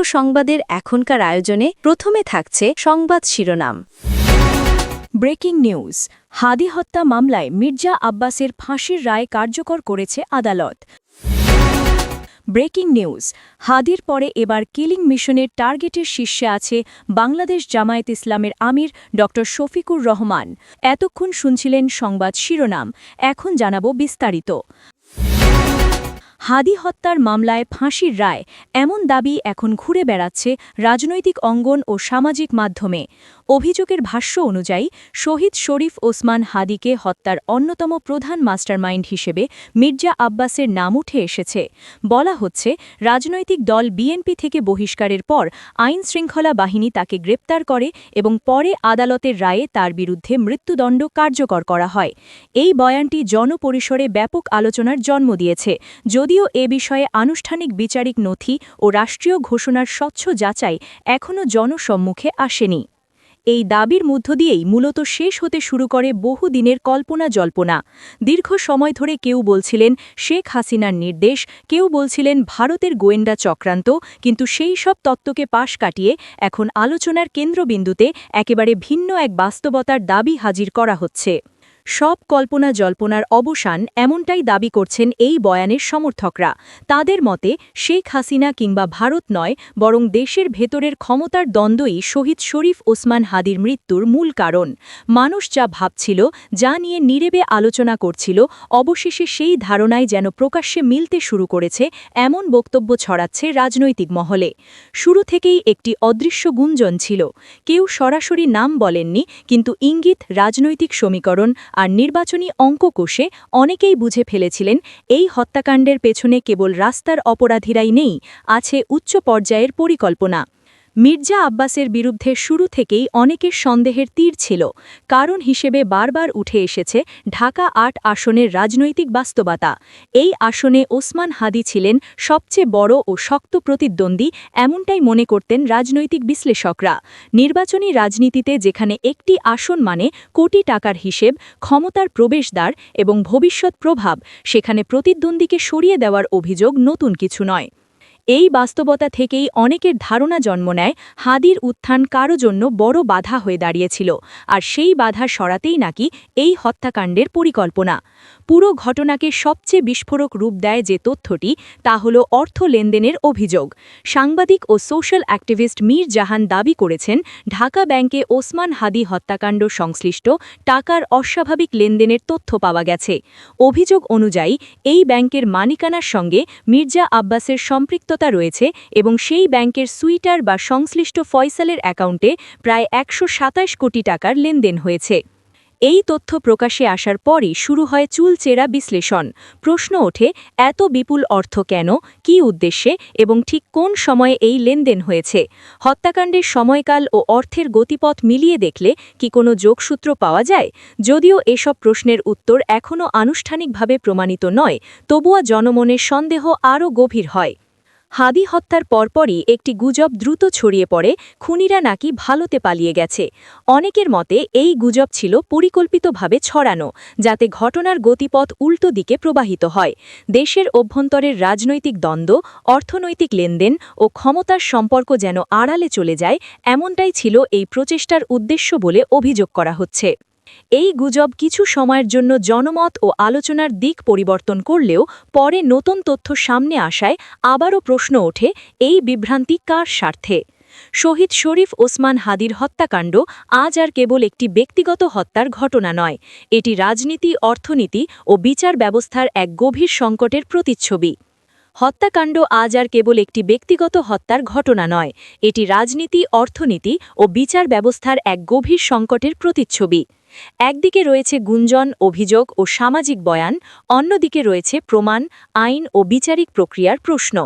সংবাদের এখনকার আয়োজনে প্রথমে থাকছে সংবাদ শিরোনাম। Breaking news. হাদি হত্যা মামলায় মির্জা আব্বাসের ফাঁসির রায় কার্যকর করেছে আদালত। Breaking news. হাদির পরে এবার কিলিং মিশনের টার্গেটের শীর্ষে আছে বাংলাদেশ জামায়াত ইসলামের আমির ড শফিকুর রহমান। এতক্ষণ শুনছিলেন সংবাদ শিরোনাম, এখন জানাবো বিস্তারিত। হাদি হত্যার মামলায় ফাঁসির রায়, এমন দাবি এখন ঘুরে বেড়াচ্ছে রাজনৈতিক অঙ্গন ও সামাজিক মাধ্যমে। অভিযোগের ভাষ্য অনুযায়ী শহীদ শরীফ ওসমান হাদিকে হত্যার অন্যতম প্রধান মাস্টারমাইন্ড হিসেবে মির্জা আব্বাসের নাম উঠে এসেছে। বলা হচ্ছে, রাজনৈতিক দল বিএনপি থেকে বহিষ্কারের পর আইনশৃঙ্খলা বাহিনী তাকে গ্রেপ্তার করে এবং পরে আদালতের রায়ে তার বিরুদ্ধে মৃত্যুদণ্ড কার্যকর করা হয়। এই বয়ানটি জনপরিসরে ব্যাপক আলোচনার জন্ম দিয়েছে, যদিও এ বিষয়ে আনুষ্ঠানিক বিচারিক নথি ও রাষ্ট্রীয় ঘোষণার স্বচ্ছ যাচাই এখনও জনসম্মুখে আসেনি। এই দাবির মধ্য দিয়েই মূলত শেষ হতে শুরু করে বহুদিনের কল্পনা-জল্পনা। দীর্ঘ সময় ধরে কেউ বলছিলেন শেখ হাসিনার নির্দেশ, কেউ বলছিলেন ভারতের গোয়েন্দা চক্রান্ত, কিন্তু সেই সব তত্ত্বকে পাশ কাটিয়ে এখন আলোচনার কেন্দ্রবিন্দুতে একেবারে ভিন্ন এক বাস্তবতার দাবি হাজির করা হচ্ছে। সব কল্পনা-জল্পনার অবসান, এমনটাই দাবি করছেন এই বয়ানের সমর্থকরা। তাদের মতে শেখ হাসিনা কিংবা ভারত নয়, বরং দেশের ভেতরের ক্ষমতার দ্বন্দ্বই শহীদ শরীফ ওসমান হাদির মৃত্যুর মূল কারণ। মানুষ যা ভাবছিল, যা নিয়ে নীরবে আলোচনা করছিল, অবশেষে সেই ধারণায় যেন প্রকাশ্যে মিলতে শুরু করেছে, এমন বক্তব্য ছড়াচ্ছে রাজনৈতিক মহলে। শুরু থেকেই একটি অদৃশ্য গুঞ্জন ছিল। কেউ সরাসরি নাম বলেননি, কিন্তু ইঙ্গিত, রাজনৈতিক সমীকরণ আর নির্বাচনী অঙ্ক কষে অনেকেই বুঝে ফেলেছিলেন এই হত্যাকাণ্ডের পেছনে কেবল রাস্তার অপরাধীরাই নেই, আছে উচ্চ পর্যায়ের পরিকল্পনা। মির্জা আব্বাসের বিরুদ্ধে শুরু থেকেই অনেকের সন্দেহের তীর ছিল। কারণ হিসেবে বারবার উঠে এসেছে ঢাকা ৮ আসনের রাজনৈতিক বাস্তবতা। এই আসনে ওসমান হাদি ছিলেন সবচেয়ে বড় ও শক্ত প্রতিদ্বন্দ্বী, এমনটাই মনে করতেন রাজনৈতিক বিশ্লেষকরা। নির্বাচনী রাজনীতিতে যেখানে একটি আসন মানে কোটি টাকার হিসেব, ক্ষমতার প্রবেশদ্বার এবং ভবিষ্যৎ প্রভাব, সেখানে প্রতিদ্বন্দ্বীকে সরিয়ে দেওয়ার অভিযোগ নতুন কিছু নয়। এই বাস্তবতা থেকেই অনেকের ধারণা জন্ম নেয় হাদির উত্থান কারো জন্য বড় বাধা হয়ে দাঁড়িয়েছিল, আর সেই বাধা সরাতেই নাকি এই হত্যাকাণ্ডের পরিকল্পনা। পুরো ঘটনাকে সবচেয়ে বিস্ফোরক রূপ দেয় যে তথ্যটি, তা হল অর্থ লেনদেনের অভিযোগ। সাংবাদিক ও সোশ্যাল অ্যাক্টিভিস্ট মীর জাহান দাবি করেছেন, ঢাকা ব্যাংকে ওসমান হাদি হত্যাকাণ্ড সংশ্লিষ্ট টাকার অস্বাভাবিক লেনদেনের তথ্য পাওয়া গেছে। অভিযোগ অনুযায়ী এই ব্যাংকের মালিকানার সঙ্গে মির্জা আব্বাসের সম্পৃক্ততা রয়েছে এবং সেই ব্যাংকের সুইটার বা সংশ্লিষ্ট ফয়সালের অ্যাকাউন্টে প্রায় ১২৭ কোটি টাকার লেনদেন হয়েছে। এই তথ্য প্রকাশে আসার পরই শুরু হয় চুলচেরা বিশ্লেষণ। প্রশ্ন ওঠে, এত বিপুল অর্থ কেন, কী উদ্দেশ্যে এবং ঠিক কোন সময়ে এই লেনদেন হয়েছে? হত্যাকাণ্ডের সময়কাল ও অর্থের গতিপথ মিলিয়ে দেখলে কি কোনো যোগসূত্র পাওয়া যায়? যদিও এসব প্রশ্নের উত্তর এখনও আনুষ্ঠানিকভাবে প্রমাণিত নয়, তবুও জনমনের সন্দেহ আরও গভীর হয়। হাদি হত্যার পরপরই একটি গুজব দ্রুত ছড়িয়ে পড়ে, খুনিরা নাকি ভারতে পালিয়ে গেছে। অনেকের মতে এই গুজব ছিল পরিকল্পিতভাবে ছড়ানো, যাতে ঘটনার গতিপথ উল্টো দিকে প্রবাহিত হয়। দেশের অভ্যন্তরের রাজনৈতিক দ্বন্দ্ব, অর্থনৈতিক লেনদেন ও ক্ষমতার সম্পর্ক যেন আড়ালে চলে যায়, এমনটাই ছিল এই প্রচেষ্টার উদ্দেশ্য বলে অভিযোগ করা হচ্ছে। এই গুজব কিছু সময়ের জন্য জনমত ও আলোচনার দিক পরিবর্তন করলেও পরে নতুন তথ্য সামনে আসায় আবারও প্রশ্ন ওঠে, এই বিভ্রান্তি কার স্বার্থে? শহীদ শরীফ ওসমান হাদির হত্যাকাণ্ড আজ আর কেবল একটি ব্যক্তিগত হত্যার ঘটনা নয়, এটি রাজনীতি, অর্থনীতি ও বিচার ব্যবস্থার এক গভীর সংকটের প্রতিচ্ছবি। হত্যাকাণ্ড আজ আর কেবল একটি ব্যক্তিগত হত্যার ঘটনা নয়, এটি রাজনীতি, অর্থনীতি ও বিচার ব্যবস্থার এক গভীর সংকটের প্রতিচ্ছবি। একদিকে রয়েছে গুঞ্জন, অভিযোগ ও সামাজিক বয়ান, অন্যদিকে রয়েছে প্রমাণ, আইন ও বিচারিক প্রক্রিয়ার প্রশ্ন।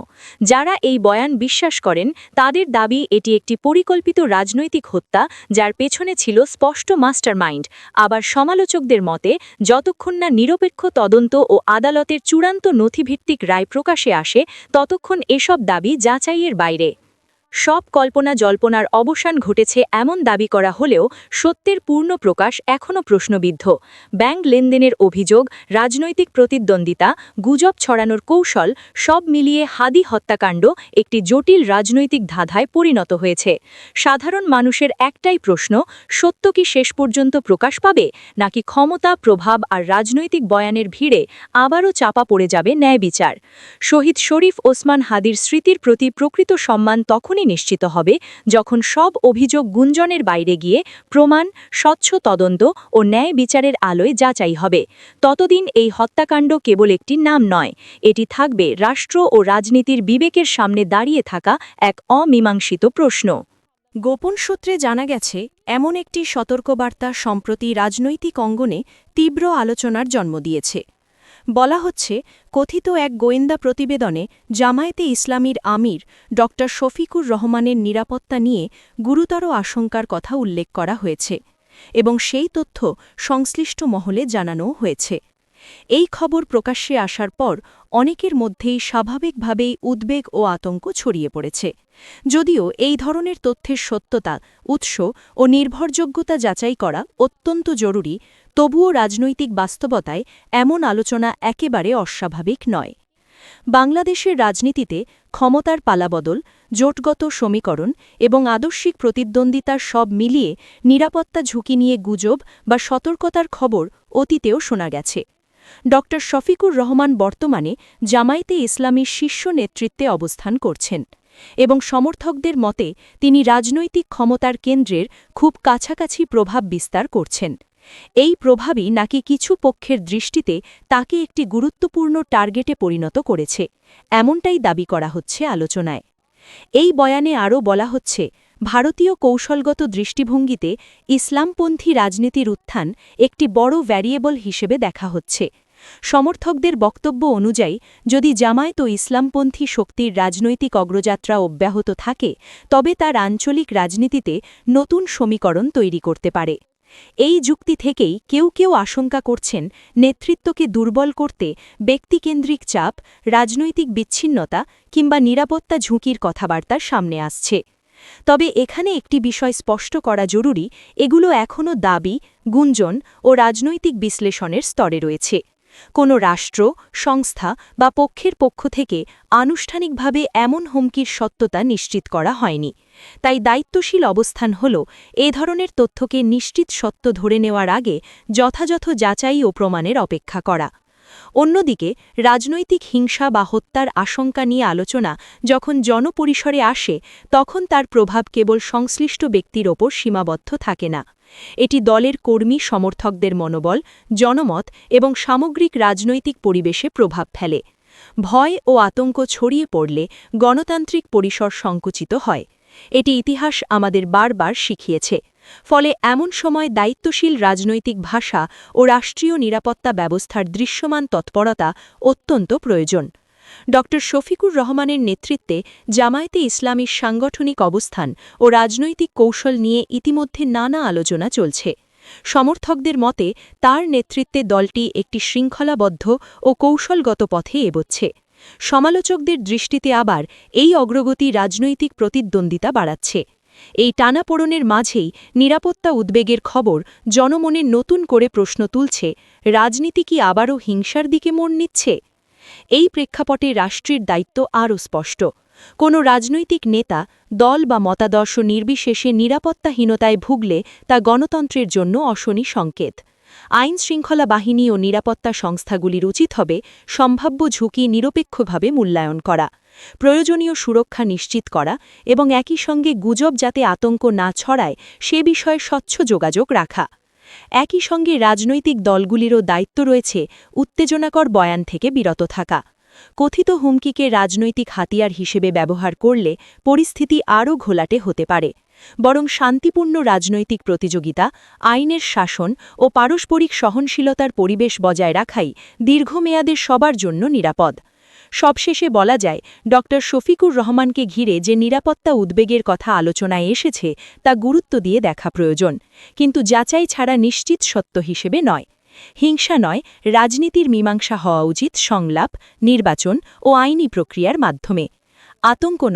যারা এই বয়ান বিশ্বাস করেন, তাদের দাবি এটি একটি পরিকল্পিত রাজনৈতিক হত্যা, যার পেছনে ছিল স্পষ্ট মাস্টারমাইন্ড। আবার সমালোচকদের মতে, যতক্ষণ না নিরপেক্ষ তদন্ত ও আদালতের চূড়ান্ত নথিভিত্তিক রায় প্রকাশে আসে, ততক্ষণ এসব দাবি যাচাইয়ের বাইরে। সব কল্পনা জল্পনার অবসান ঘটেছে এমন দাবি করা হলেও সত্যের পূর্ণ প্রকাশ এখনও প্রশ্নবিদ্ধ। ব্যাংক লেনদেনের অভিযোগ, রাজনৈতিক প্রতিদ্বন্দ্বিতা, গুজব ছড়ানোর কৌশল সব মিলিয়ে হাদি হত্যাকাণ্ড একটি জটিল রাজনৈতিক ধাঁধায় পরিণত হয়েছে। সাধারণ মানুষের একটাই প্রশ্ন, সত্য কি শেষ পর্যন্ত প্রকাশ পাবে, নাকি ক্ষমতা, প্রভাব আর রাজনৈতিক বয়ানের ভিড়ে আবারও চাপা পড়ে যাবে ন্যায় বিচার? শহীদ শরীফ ওসমান হাদির স্মৃতির প্রতি প্রকৃত সম্মান তখনই নিশ্চিত হবে যখন সব অভিযোগ গুঞ্জনের বাইরে গিয়ে প্রমাণ, স্বচ্ছ তদন্ত ও ন্যায় বিচারের আলোয় যাচাই হবে। ততদিন এই হত্যাকাণ্ড কেবল একটি নাম নয়, এটি থাকবে রাষ্ট্র ও রাজনীতির বিবেকের সামনে দাঁড়িয়ে থাকা এক অমীমাংসিত প্রশ্ন। গোপন সূত্রে জানা গেছে, এমন একটি সতর্কবার্তা সম্প্রতি রাজনৈতিক অঙ্গনে তীব্র আলোচনার জন্ম দিয়েছে। বলা হচ্ছে, কথিত এক গোয়েন্দা প্রতিবেদনে জামায়াতে ইসলামীর আমির ড শফিকুর রহমানের নিরাপত্তা নিয়ে গুরুতর আশঙ্কার কথা উল্লেখ করা হয়েছে এবং সেই তথ্য সংশ্লিষ্ট মহলে জানানো হয়েছে। এই খবর প্রকাশ্যে আসার পর অনেকের মধ্যেই স্বাভাবিকভাবেই উদ্বেগ ও আতঙ্ক ছড়িয়ে পড়েছে। যদিও এই ধরনের তথ্যের সত্যতা, উৎস ও নির্ভরযোগ্যতা যাচাই করা অত্যন্ত জরুরি, তবুও রাজনৈতিক বাস্তবতায় এমন আলোচনা একেবারে অস্বাভাবিক নয়। বাংলাদেশের রাজনীতিতে ক্ষমতার পালাবদল, জোটগত সমীকরণ এবং আদর্শিক প্রতিদ্বন্দ্বিতার সব মিলিয়ে নিরাপত্তা ঝুঁকি নিয়ে গুজব বা সতর্কতার খবর অতীতেও শোনা গেছে। ড শফিকুর রহমান বর্তমানে জামায়াতে ইসলামীর শীর্ষ নেতৃত্বে অবস্থান করছেন এবং সমর্থকদের মতে তিনি রাজনৈতিক ক্ষমতার কেন্দ্রের খুব কাছাকাছি প্রভাব বিস্তার করছেন। এই প্রভাবই নাকি কিছু পক্ষের দৃষ্টিতে তাকে একটি গুরুত্বপূর্ণ টার্গেটে পরিণত করেছে, এমনটাই দাবি করা হচ্ছে আলোচনায়। এই বয়ানে আরও বলা হচ্ছে, ভারতীয় কৌশলগত দৃষ্টিভঙ্গিতে ইসলামপন্থী রাজনীতির উত্থান একটি বড় ভ্যারিয়েবল হিসেবে দেখা হচ্ছে। সমর্থকদের বক্তব্য অনুযায়ী, যদি জামায়াত ও ইসলামপন্থী শক্তির রাজনৈতিক অগ্রযাত্রা অব্যাহত থাকে, তবে তার আঞ্চলিক রাজনীতিতে নতুন সমীকরণ তৈরি করতে পারে। এই যুক্তি থেকেই কেউ কেউ আশঙ্কা করছেন, নেতৃত্বকে দুর্বল করতে ব্যক্তিকেন্দ্রিক চাপ, রাজনৈতিক বিচ্ছিন্নতা কিংবা নিরাপত্তা ঝুঁকির কথাবার্তা সামনে আসছে। তবে এখানে একটি বিষয় স্পষ্ট করা জরুরি, এগুলো এখনও দাবি, গুঞ্জন ও রাজনৈতিক বিশ্লেষণের স্তরে রয়েছে। কোনো রাষ্ট্র, সংস্থা বা পক্ষের পক্ষ থেকে আনুষ্ঠানিকভাবে এমন হুমকির সত্যতা নিশ্চিত করা হয়নি। তাই দায়িত্বশীল অবস্থান হল এ ধরনের তথ্যকে নিশ্চিত সত্য ধরে নেওয়ার আগে যথাযথ যাচাই ও প্রমাণের অপেক্ষা করা। অন্যদিকে রাজনৈতিক হিংসা বা হত্যার আশঙ্কা নিয়ে আলোচনা যখন জনপরিসরে আসে, তখন তার প্রভাব কেবল সংশ্লিষ্ট ব্যক্তির ওপর সীমাবদ্ধ থাকে না। এটি দলের কর্মী সমর্থকদের মনোবল, জনমত এবং সামগ্রিক রাজনৈতিক পরিবেশে প্রভাব ফেলে। ভয় ও আতঙ্ক ছড়িয়ে পড়লে গণতান্ত্রিক পরিসর সংকুচিত হয়। এটি ইতিহাস আমাদের বারবার শিখিয়েছে। ফলে এমন সময় দায়িত্বশীল রাজনৈতিক ভাষা ও রাষ্ট্রীয় নিরাপত্তা ব্যবস্থার দৃশ্যমান তৎপরতা অত্যন্ত প্রয়োজন। ড শফিকুর রহমানের নেতৃত্বে জামায়াতে ইসলামীর সাংগঠনিক অবস্থান ও রাজনৈতিক কৌশল নিয়ে ইতিমধ্যে নানা আলোচনা চলছে। সমর্থকদের মতে তার নেতৃত্বে দলটি একটি শৃঙ্খলাবদ্ধ ও কৌশলগত পথে এগোচ্ছে। সমালোচকদের দৃষ্টিতে আবার এই অগ্রগতি রাজনৈতিক প্রতিদ্বন্দ্বিতা বাড়াচ্ছে। এই টানাপোড়েনের মাঝেই নিরাপত্তা উদ্বেগের খবর জনমনে নতুন করে প্রশ্ন তুলছে, রাজনীতি কি আবারও হিংসার দিকে মোড় নিচ্ছে? এই প্রেক্ষাপটে রাষ্ট্রের দায়িত্ব আরও স্পষ্ট। কোনো রাজনৈতিক নেতা, দল বা মতাদর্শ নির্বিশেষে নিরাপত্তাহীনতায় ভুগলে তা গণতন্ত্রের জন্য অশনি সংকেত। আইনশৃঙ্খলা বাহিনী ও নিরাপত্তা সংস্থাগুলির উচিত হবে সম্ভাব্য ঝুঁকি নিরপেক্ষভাবে মূল্যায়ন করা, প্রয়োজনীয় সুরক্ষা নিশ্চিত করা এবং একই সঙ্গে গুজব যাতে আতঙ্ক না ছড়ায় সে বিষয়ে স্বচ্ছ যোগাযোগ রাখা। একই সঙ্গে রাজনৈতিক দলগুলিরও দায়িত্ব রয়েছে উত্তেজনাকর বয়ান থেকে বিরত থাকা। কথিত হুমকিকে রাজনৈতিক হাতিয়ার হিসেবে ব্যবহার করলে পরিস্থিতি আরও ঘোলাটে হতে পারে। বরং শান্তিপূর্ণ রাজনৈতিক প্রতিযোগিতা, আইনের শাসন ও পারস্পরিক সহনশীলতার পরিবেশ বজায় রাখাই দীর্ঘমেয়াদে সবার জন্য নিরাপদ। সবশেষে বলা যায়, ড শফিকুর রহমানকে ঘিরে যে নিরাপত্তা উদ্বেগের কথা আলোচনায় এসেছে তা গুরুত্ব দিয়ে দেখা প্রয়োজন, কিন্তু যাচাই ছাড়া নিশ্চিত সত্য হিসেবে নয়। হিংসা নয়, রাজনীতির মীমাংসা হওয়া উচিত সংলাপ, নির্বাচন ও আইনি প্রক্রিয়ার মাধ্যমে। আতঙ্ক নয়।